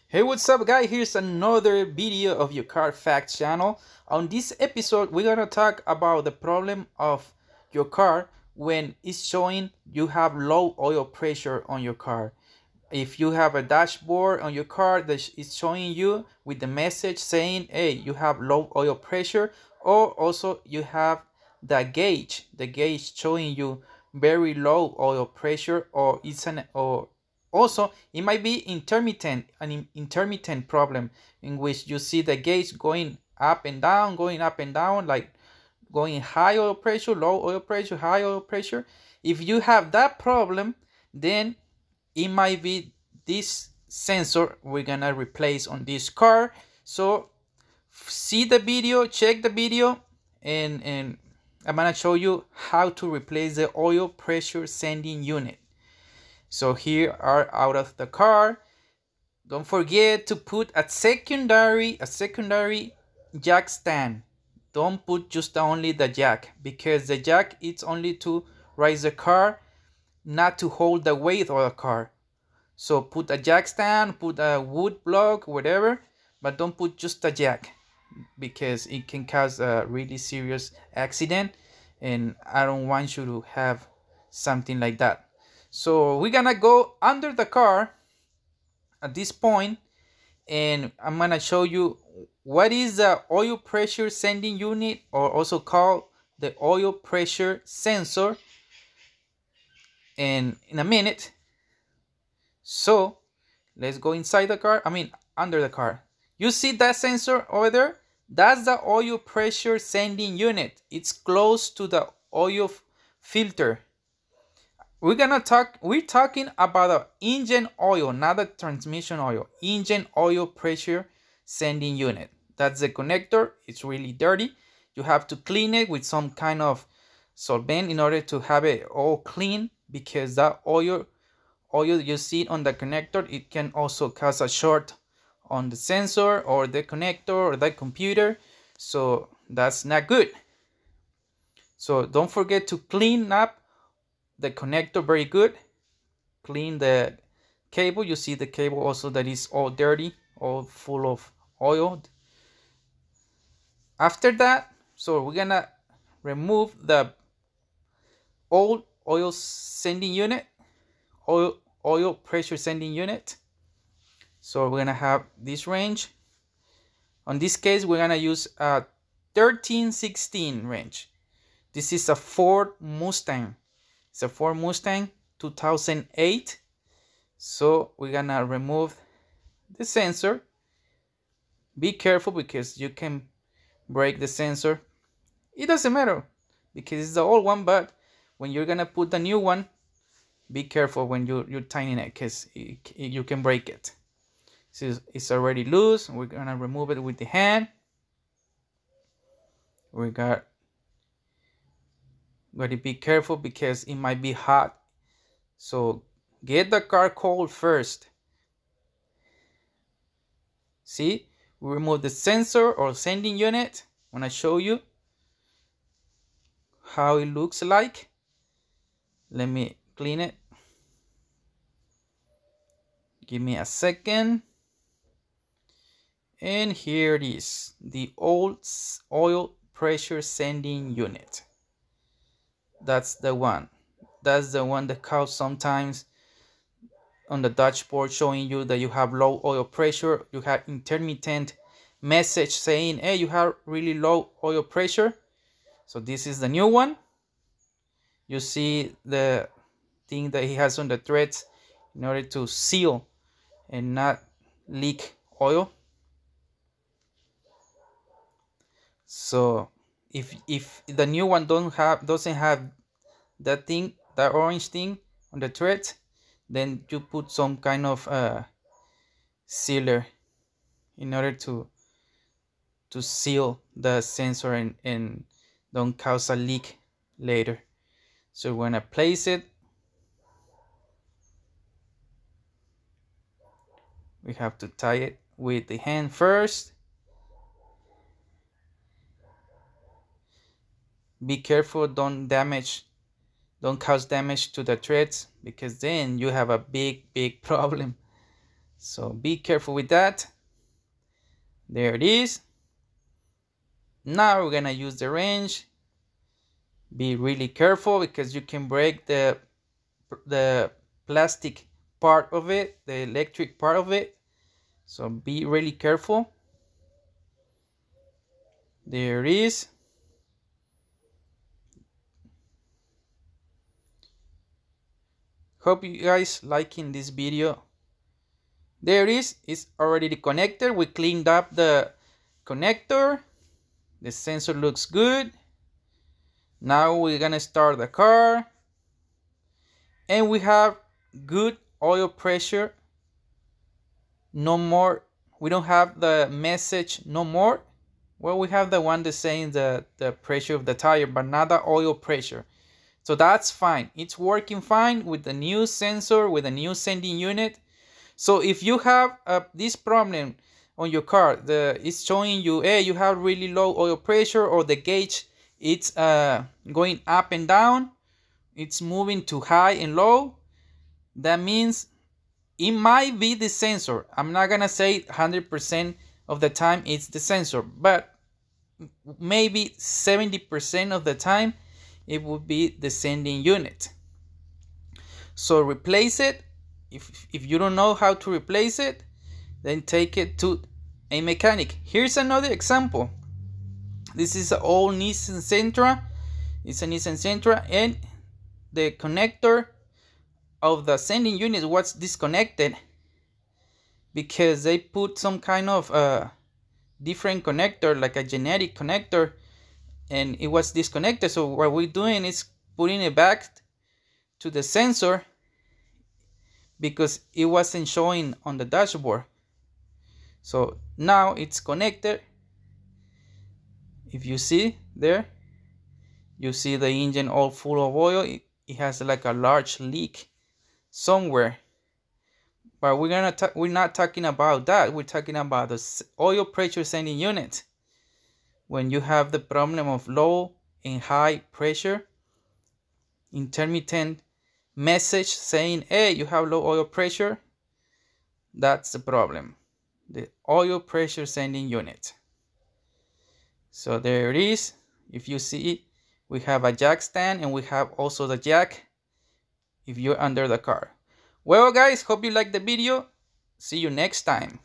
Hey, what's up, guys? Here's another video of your car facts channel. On this episode, we're gonna talk about the problem of your car when it's showing you have low oil pressure on your car. If you have a dashboard on your car that is showing you with the message saying, hey, you have low oil pressure, or also you have the gauge showing you very low oil pressure, or it's an or also it might be an intermittent problem in which you see the gauge going up and down, like going high oil pressure, low oil pressure, high oil pressure. If you have that problem, then it might be this sensor we're gonna replace on this car. So see the video, check the video, and I'm gonna show you how to replace the oil pressure sending unit. So here are out of the car. Don't forget to put a secondary jack stand. Don't put just only the jack, because the jack is only to raise the car, not to hold the weight of the car. So put a jack stand, put a wood block, whatever, but don't put just a jack, because it can cause a really serious accident, and I don't want you to have something like that. So we're gonna go under the car at this point, and I'm gonna show you what is the oil pressure sending unit, or also called the oil pressure sensor, and in a minute. So let's go inside the car, under the car. You see that sensor over there? That's the oil pressure sending unit. It's close to the oil filter. We're talking about the engine oil, not the transmission oil. Engine oil pressure sending unit. That's the connector. It's really dirty. You have to clean it with some kind of solvent in order to have it all clean, because that oil you see on the connector, it can also cause a short on the sensor or the connector or the computer. So that's not good. So don't forget to clean up the connector very good. Clean the cable. You see the cable also that is all dirty, all full of oil. After that, so we're gonna remove the old oil sending unit, oil pressure sending unit. So we're gonna have this range. On this case, we're gonna use a 1316 range. This is a Ford Mustang. It's a Ford Mustang 2008. So we're gonna remove the sensor. Be careful, because you can break the sensor. It doesn't matter because it's the old one, but when you're gonna put the new one, be careful when you're tightening it, because you can break it. So it's already loose. We're gonna remove it with the hand. We got to be careful because it might be hot. So get the car cold first. See, we remove the sensor or sending unit. When I show you how it looks like, let me clean it. Give me a second. And here it is, the old oil pressure sending unit. That's the one. That's the one that comes sometimes on the dashboard showing you that you have low oil pressure. You have intermittent message saying, hey, you have really low oil pressure. So this is the new one. You see the thing that he has on the threads in order to seal and not leak oil. So if the new one doesn't have that thing, that orange thing on the thread, then you put some kind of sealer in order to seal the sensor and don't cause a leak later. So we're gonna place it. We have to tie it with the hand first. Be careful, don't cause damage to the threads, because then you have a big problem. So be careful with that. There it is. Now we're gonna use the wrench. Be really careful because you can break the plastic part of it, the electric part of it. So be really careful. There it is. Hope you guys liking this video. There it is. It's already connected. We cleaned up the connector. The sensor looks good. Now we're gonna start the car. And we have good oil pressure. No more. We don't have the message no more. Well, we have the one that's saying the pressure of the tire, but not the oil pressure. So that's fine. It's working fine with the new sensor, with the new sending unit. So if you have this problem on your car, it's showing you, hey, you have really low oil pressure, or the gauge, it's going up and down, it's moving to high and low, that means it might be the sensor. I'm not gonna say 100% of the time it's the sensor, but maybe 70% of the time it would be the sending unit. So replace it. If you don't know how to replace it, then take it to a mechanic. Here's another example. This is an old Nissan Sentra. It's a Nissan Sentra, and the connector of the sending unit was disconnected because they put some kind of different connector, like a generic connector, and it was disconnected. So what we're doing is putting it back to the sensor because it wasn't showing on the dashboard. So now it's connected. If you see there, you see the engine all full of oil. It has like a large leak somewhere, but we're not talking about that. We're talking about the oil pressure sending unit. When you have the problem of low and high pressure, intermittent message saying, hey, you have low oil pressure, that's the problem, the oil pressure sending unit. So there it is. If you see, we have a jack stand, and we have also the jack if you're under the car. Well guys, hope you liked the video. See you next time.